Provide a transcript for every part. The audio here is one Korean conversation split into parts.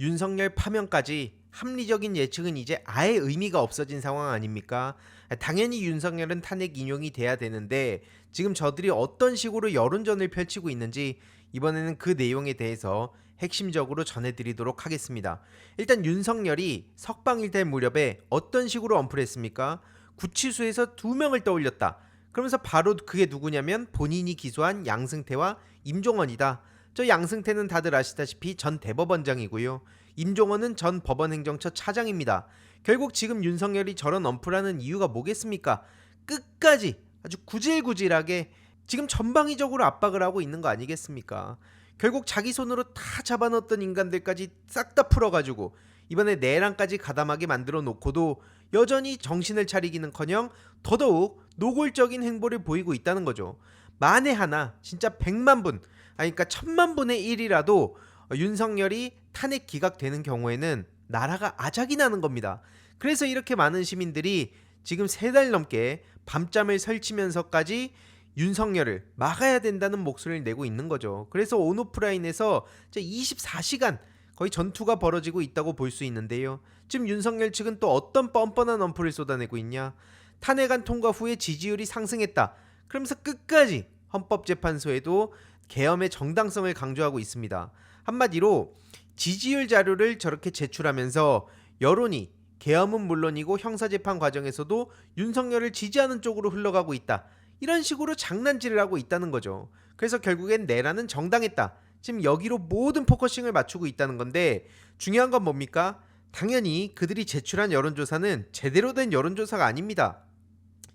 윤석열 파면까지 합리적인 예측은 이제 아예 의미가 없어진 상황 아닙니까? 당연히 윤석열은 탄핵 인용이 돼야 되는데 지금 저들이 어떤 식으로 여론전을 펼치고 있는지 이번에는 그 내용에 대해서 핵심적으로 전해드리도록 하겠습니다. 일단 윤석열이 석방일 될 무렵에 어떤 식으로 언플했습니까? 구치소에서 두 명을 떠올렸다. 그러면서 바로 그게 누구냐면 본인이 기소한 양승태와 임종원이다. 저 양승태는 다들 아시다시피 전 대법원장이고요. 임종원은 전 법원행정처 차장입니다. 결국 지금 윤석열이 저런 언플하는 이유가 뭐겠습니까? 끝까지 아주 구질구질하게 지금 전방위적으로 압박을 하고 있는 거 아니겠습니까? 결국 자기 손으로 다 잡아넣었던 인간들까지 싹 다 풀어가지고 이번에 내란까지 가담하게 만들어 놓고도 여전히 정신을 차리기는커녕 더더욱 노골적인 행보를 보이고 있다는 거죠. 만에 하나 진짜 100만 분 아니 그러니까 1000만 분의 1이라도 윤석열이 탄핵 기각되는 경우에는 나라가 아작이 나는 겁니다. 그래서 이렇게 많은 시민들이 지금 3달 넘게 밤잠을 설치면서까지 윤석열을 막아야 된다는 목소리를 내고 있는 거죠. 그래서 온오프라인에서 24시간 거의 전투가 벌어지고 있다고 볼 수 있는데요. 지금 윤석열 측은 또 어떤 뻔뻔한 언플을 쏟아내고 있냐? 탄핵안 통과 후에 지지율이 상승했다. 그러면서 끝까지 헌법재판소에도 계엄의 정당성을 강조하고 있습니다. 한마디로 지지율 자료를 저렇게 제출하면서 여론이 계엄은 물론이고 형사재판 과정에서도 윤석열을 지지하는 쪽으로 흘러가고 있다. 이런 식으로 장난질을 하고 있다는 거죠. 그래서 결국엔 내란은 정당했다. 지금 여기로 모든 포커싱을 맞추고 있다는 건데 중요한 건 뭡니까? 당연히 그들이 제출한 여론조사는 제대로 된 여론조사가 아닙니다.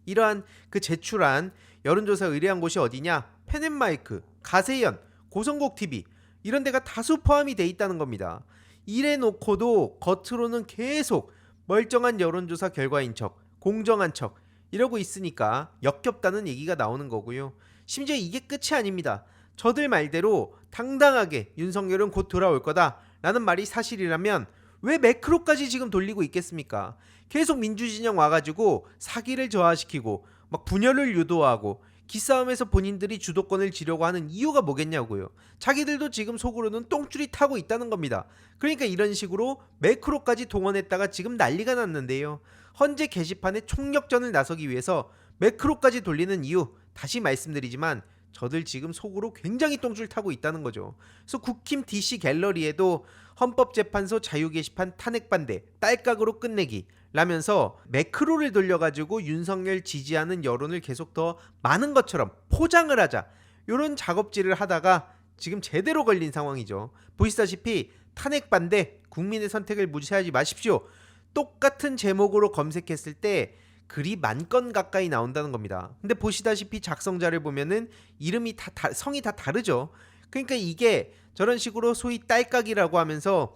이러한 그 제출한 여론조사 의뢰한 곳이 어디냐? 펜앤마이크, 가세연, 고성곡TV 이런 데가 다수 포함이 돼 있다는 겁니다. 이래 놓고도 겉으로는 계속 멀쩡한 여론조사 결과인 척, 공정한 척 이러고 있으니까 역겹다는 얘기가 나오는 거고요. 심지어 이게 끝이 아닙니다. 저들 말대로 당당하게 윤석열은 곧 돌아올 거다 라는 말이 사실이라면 왜 매크로까지 지금 돌리고 있겠습니까? 계속 민주진영 와가지고 사기를 저하시키고 막 분열을 유도하고 기싸움에서 본인들이 주도권을 쥐려고 하는 이유가 뭐겠냐고요. 자기들도 지금 속으로는 똥줄이 타고 있다는 겁니다. 그러니까 이런 식으로 매크로까지 동원했다가 지금 난리가 났는데요. 헌재 게시판에 총력전을 나서기 위해서 매크로까지 돌리는 이유 다시 말씀드리지만 저들 지금 속으로 굉장히 똥줄 타고 있다는 거죠. 그래서 국힘 DC 갤러리에도 헌법재판소 자유게시판 탄핵 반대 딸깍으로 끝내기 라면서 매크로를 돌려가지고 윤석열 지지하는 여론을 계속 더 많은 것처럼 포장을 하자 이런 작업질을 하다가 지금 제대로 걸린 상황이죠. 보시다시피 탄핵 반대 국민의 선택을 무시하지 마십시오. 똑같은 제목으로 검색했을 때 글이 10,000건 가까이 나온다는 겁니다. 근데 보시다시피 작성자를 보면은 이름이 성이 다 다르죠. 그러니까 이게 저런 식으로 소위 딸깍이라고 하면서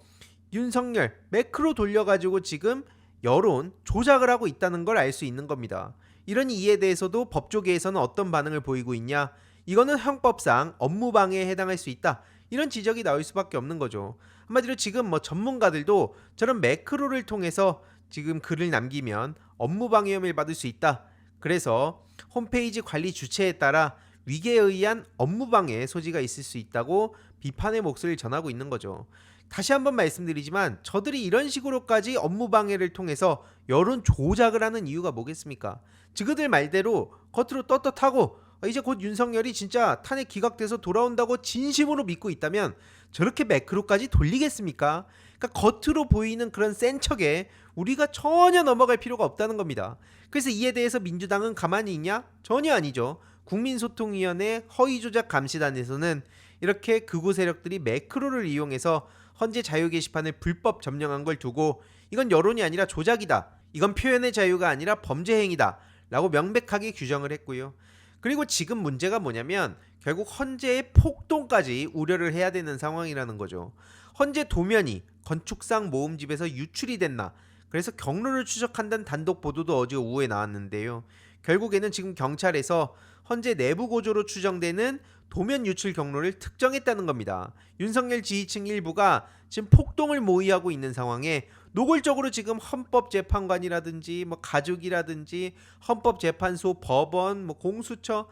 윤석열 매크로 돌려가지고 지금 여론 조작을 하고 있다는 걸 알 수 있는 겁니다. 이런 이에 대해서도 법조계에서는 어떤 반응을 보이고 있냐? 이거는 형법상 업무방해에 해당할 수 있다. 이런 지적이 나올 수밖에 없는 거죠. 한마디로 지금 전문가들도 저런 매크로를 통해서 지금 글을 남기면 업무방해 혐의를 받을 수 있다. 그래서 홈페이지 관리 주체에 따라 위계에 의한 업무방해 소지가 있을 수 있다고 비판의 목소리를 전하고 있는 거죠. 다시 한번 말씀드리지만 저들이 이런 식으로까지 업무방해를 통해서 여론 조작을 하는 이유가 뭐겠습니까? 그들 말대로 겉으로 떳떳하고 이제 곧 윤석열이 진짜 탄핵 기각돼서 돌아온다고 진심으로 믿고 있다면 저렇게 매크로까지 돌리겠습니까? 그러니까 겉으로 보이는 그런 센 척에 우리가 전혀 넘어갈 필요가 없다는 겁니다. 그래서 이에 대해서 민주당은 가만히 있냐? 전혀 아니죠. 국민소통위원회 허위조작감시단에서는 이렇게 극우 세력들이 매크로를 이용해서 헌재 자유 게시판을 불법 점령한 걸 두고 이건 여론이 아니라 조작이다. 이건 표현의 자유가 아니라 범죄 행위다. 라고 명백하게 규정을 했고요. 그리고 지금 문제가 뭐냐면 결국 헌재의 폭동까지 우려를 해야 되는 상황이라는 거죠. 헌재 도면이 건축상 모음집에서 유출이 됐나? 그래서 경로를 추적한다는 단독 보도도 어제 오후에 나왔는데요. 결국에는 지금 경찰에서 헌재 내부 고조로 추정되는 도면 유출 경로를 특정했다는 겁니다. 윤석열 지지층 일부가 지금 폭동을 모의하고 있는 상황에 노골적으로 지금 헌법재판관이라든지 가족이라든지 헌법재판소, 법원, 공수처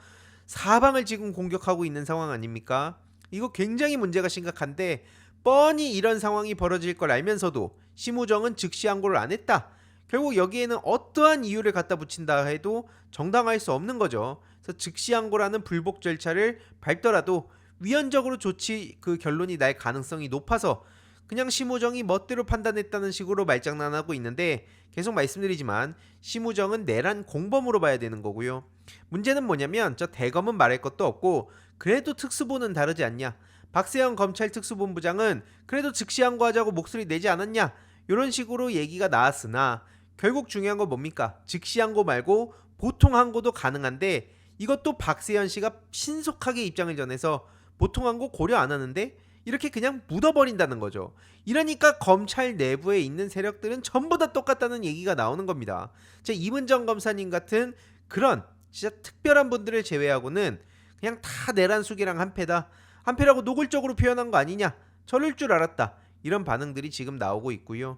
사방을 지금 공격하고 있는 상황 아닙니까? 이거 굉장히 문제가 심각한데 뻔히 이런 상황이 벌어질 걸 알면서도 심우정은 즉시 항고를 안 했다. 결국 여기에는 어떠한 이유를 갖다 붙인다 해도 정당할 수 없는 거죠. 그래서 즉시 항고라는 불복 절차를 밟더라도 위헌적으로 조치 그 결론이 날 가능성이 높아서 그냥 심우정이 멋대로 판단했다는 식으로 말장난하고 있는데, 계속 말씀드리지만 심우정은 내란 공범으로 봐야 되는 거고요. 문제는 뭐냐면 저 대검은 말할 것도 없고 그래도 특수부는 다르지 않냐. 박세현 검찰 특수본부장은 그래도 즉시 항고하자고 목소리 내지 않았냐. 이런 식으로 얘기가 나왔으나 결국 중요한 건 뭡니까? 즉시 항고 말고 보통 항고도 가능한데 이것도 박세현 씨가 신속하게 입장을 전해서 보통 항고 고려 안 하는데 이렇게 그냥 묻어버린다는 거죠. 이러니까 검찰 내부에 있는 세력들은 전부 다 똑같다는 얘기가 나오는 겁니다. 제 이문정 검사님 같은 그런 진짜 특별한 분들을 제외하고는 그냥 다 내란 수계랑 한패다. 한패라고 노골적으로 표현한 거 아니냐. 저럴 줄 알았다. 이런 반응들이 지금 나오고 있고요.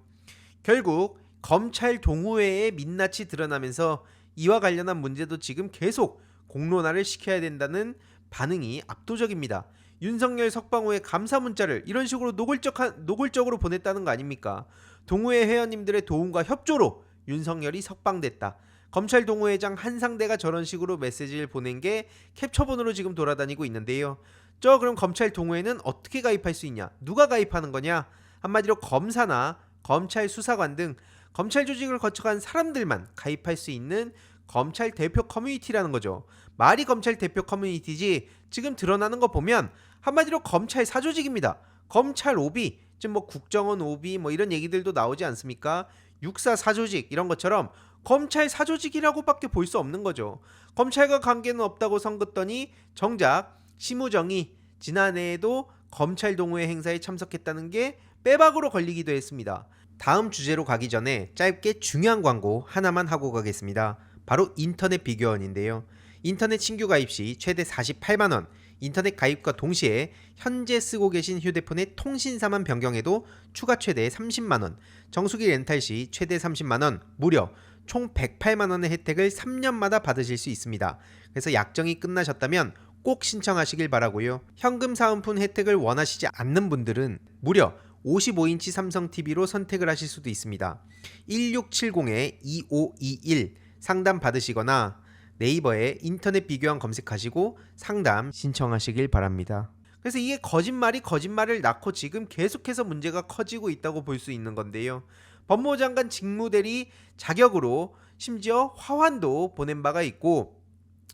결국 검찰 동호회의 민낯이 드러나면서 이와 관련한 문제도 지금 계속 공론화를 시켜야 된다는 반응이 압도적입니다. 윤석열 석방호의 감사 문자를 이런 식으로 노골적으로 보냈다는 거 아닙니까? 동호회 회원님들의 도움과 협조로 윤석열이 석방됐다. 검찰 동호회장 한상대가 저런 식으로 메시지를 보낸 게 캡처본으로 지금 돌아다니고 있는데요. 그럼 검찰 동호회는 어떻게 가입할 수 있냐? 누가 가입하는 거냐? 한마디로 검사나 검찰 수사관 등 검찰 조직을 거쳐간 사람들만 가입할 수 있는 검찰 대표 커뮤니티라는 거죠. 말이 검찰 대표 커뮤니티지 지금 드러나는 거 보면 한마디로 검찰 사조직입니다. 검찰 오비, 지금 뭐 국정원 오비 뭐 이런 얘기들도 나오지 않습니까? 육사 사조직 이런 것처럼 검찰 사조직이라고밖에 볼 수 없는 거죠. 검찰과 관계는 없다고 선긋더니 정작 심우정이 지난해에도 검찰 동호회 행사에 참석했다는 게 빼박으로 걸리기도 했습니다. 다음 주제로 가기 전에 짧게 중요한 광고 하나만 하고 가겠습니다. 바로 인터넷 비교원인데요. 인터넷 신규 가입 시 최대 48만원, 인터넷 가입과 동시에 현재 쓰고 계신 휴대폰의 통신사만 변경해도 추가 최대 30만원, 정수기 렌탈 시 최대 30만원, 무려 총 108만원의 혜택을 3년마다 받으실 수 있습니다. 그래서 약정이 끝나셨다면 꼭 신청하시길 바라고요. 현금 사은품 혜택을 원하시지 않는 분들은 무려 55인치 삼성 TV로 선택을 하실 수도 있습니다. 1670-2521 상담 받으시거나 네이버에 인터넷 비교원 검색하시고 상담 신청하시길 바랍니다. 그래서 이게 거짓말이 거짓말을 낳고 지금 계속해서 문제가 커지고 있다고 볼 수 있는 건데요. 법무부 장관 직무대리 자격으로 심지어 화환도 보낸 바가 있고,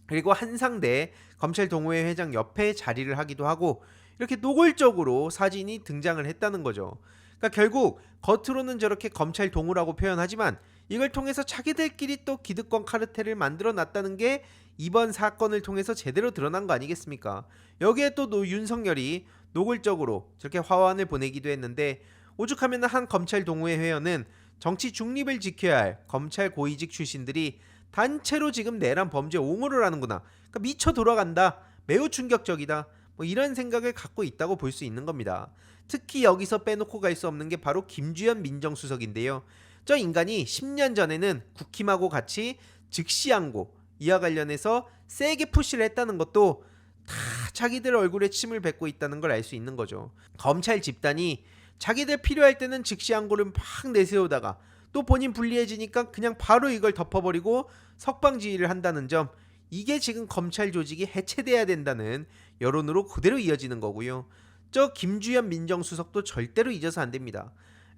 그리고 한상대 검찰 동호회 회장 옆에 자리를 하기도 하고 이렇게 노골적으로 사진이 등장을 했다는 거죠. 그러니까 결국 겉으로는 저렇게 검찰 동호라고 표현하지만 이걸 통해서 자기들끼리 또 기득권 카르텔을 만들어 놨다는 게 이번 사건을 통해서 제대로 드러난 거 아니겠습니까? 여기에 또 윤석열이 노골적으로 저렇게 화환을 보내기도 했는데, 오죽하면 한 검찰 동호회 회원은 정치 중립을 지켜야 할 검찰 고위직 출신들이 단체로 지금 내란 범죄 옹호를 하는구나. 그러니까 미쳐 돌아간다. 매우 충격적이다. 뭐 이런 생각을 갖고 있다고 볼 수 있는 겁니다. 특히 여기서 빼놓고 갈 수 없는 게 바로 김주현 민정수석인데요. 저 인간이 10년 전에는 국힘하고 같이 즉시 항고 이와 관련해서 세게 푸시를 했다는 것도 다 자기들 얼굴에 침을 뱉고 있다는 걸 알 수 있는 거죠. 검찰 집단이 자기들 필요할 때는 즉시 항고를 막 내세우다가 또 본인 불리해지니까 그냥 바로 이걸 덮어버리고 석방지휘를 한다는 점, 이게 지금 검찰 조직이 해체돼야 된다는 여론으로 그대로 이어지는 거고요. 저 김주현 민정수석도 절대로 잊어서 안 됩니다.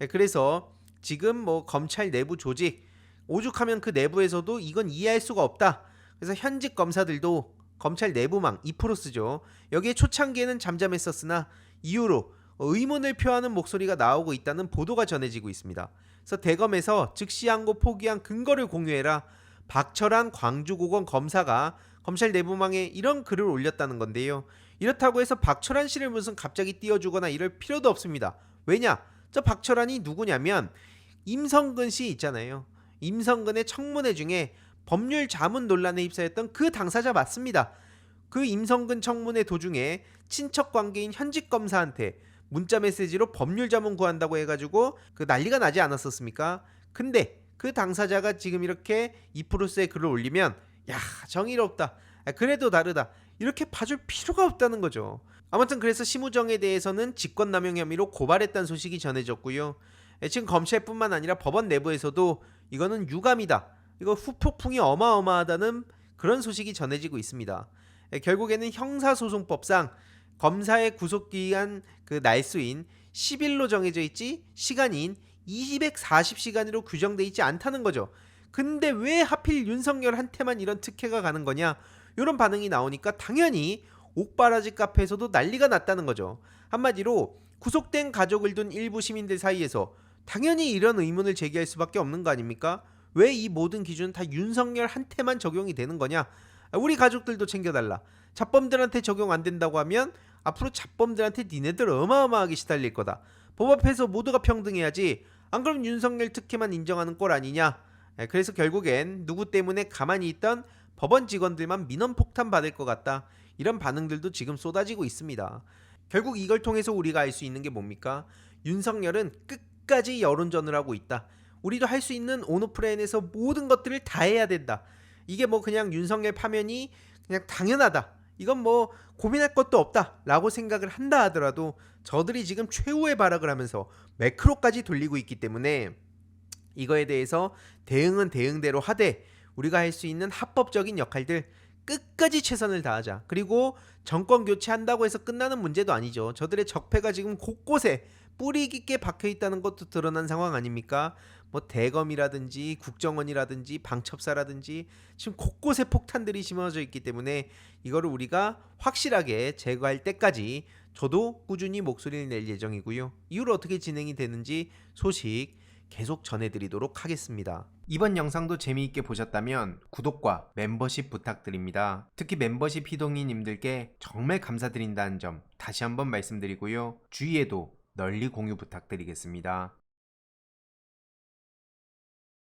그래서 지금 뭐 검찰 내부 조직, 오죽하면 그 내부에서도 이건 이해할 수가 없다. 그래서 현직 검사들도 검찰 내부망 2%죠. 여기에 초창기에는 잠잠했었으나 이후로 의문을 표하는 목소리가 나오고 있다는 보도가 전해지고 있습니다. 그래서 대검에서 즉시 항고 포기한 근거를 공유해라. 박철한 광주고검 검사가 검찰 내부망에 이런 글을 올렸다는 건데요. 이렇다고 해서 박철한 씨를 무슨 갑자기 띄워주거나 이럴 필요도 없습니다. 왜냐? 저 박철한이 누구냐면 임성근 씨 있잖아요. 임성근의 청문회 중에 법률 자문 논란에 휩싸였던 그 당사자 맞습니다. 그 임성근 청문회 도중에 친척 관계인 현직 검사한테 문자 메시지로 법률 자문 구한다고 해가지고 그 난리가 나지 않았었습니까? 근데 그 당사자가 지금 이렇게 2%의 글을 올리면 야, 정의롭다. 그래도 다르다. 이렇게 봐줄 필요가 없다는 거죠. 아무튼 그래서 심우정에 대해서는 직권남용 혐의로 고발했다는 소식이 전해졌고요. 지금 검찰뿐만 아니라 법원 내부에서도 이거는 유감이다, 이거 후폭풍이 어마어마하다는 그런 소식이 전해지고 있습니다. 결국에는 형사소송법상 검사의 구속기한 그 날수인 10일로 정해져 있지 시간인 240시간으로 규정돼 있지 않다는 거죠. 근데 왜 하필 윤석열한테만 이런 특혜가 가는 거냐, 이런 반응이 나오니까 당연히 옥바라지 카페에서도 난리가 났다는 거죠. 한마디로 구속된 가족을 둔 일부 시민들 사이에서 당연히 이런 의문을 제기할 수밖에 없는 거 아닙니까? 왜 이 모든 기준은 다 윤석열한테만 적용이 되는 거냐? 우리 가족들도 챙겨달라. 잡범들한테 적용 안 된다고 하면 앞으로 잡범들한테 니네들 어마어마하게 시달릴 거다. 법 앞에서 모두가 평등해야지. 안 그럼 윤석열 특혜만 인정하는 꼴 아니냐? 그래서 결국엔 누구 때문에 가만히 있던 법원 직원들만 민원폭탄 받을 것 같다, 이런 반응들도 지금 쏟아지고 있습니다. 결국 이걸 통해서 우리가 알 수 있는 게 뭡니까? 윤석열은 끝까지 여론전을 하고 있다. 우리도 할 수 있는 온오프라인에서 모든 것들을 다 해야 된다. 이게 뭐 그냥 윤석열 파면이 그냥 당연하다, 이건 뭐 고민할 것도 없다 라고 생각을 한다 하더라도 저들이 지금 최후의 발악을 하면서 매크로까지 돌리고 있기 때문에 이거에 대해서 대응은 대응대로 하되 우리가 할 수 있는 합법적인 역할들 끝까지 최선을 다하자. 그리고 정권 교체한다고 해서 끝나는 문제도 아니죠. 저들의 적폐가 지금 곳곳에 뿌리 깊게 박혀 있다는 것도 드러난 상황 아닙니까? 뭐 대검이라든지 국정원이라든지 방첩사라든지 지금 곳곳에 폭탄들이 심어져 있기 때문에 이거를 우리가 확실하게 제거할 때까지 저도 꾸준히 목소리를 낼 예정이고요. 이후로 어떻게 진행이 되는지 소식 계속 전해드리도록 하겠습니다. 이번 영상도 재미있게 보셨다면 구독과 멤버십 부탁드립니다. 특히 멤버십 희동이님들께 정말 감사드린다는 점 다시 한번 말씀드리고요. 주위에도 널리 공유 부탁드리겠습니다.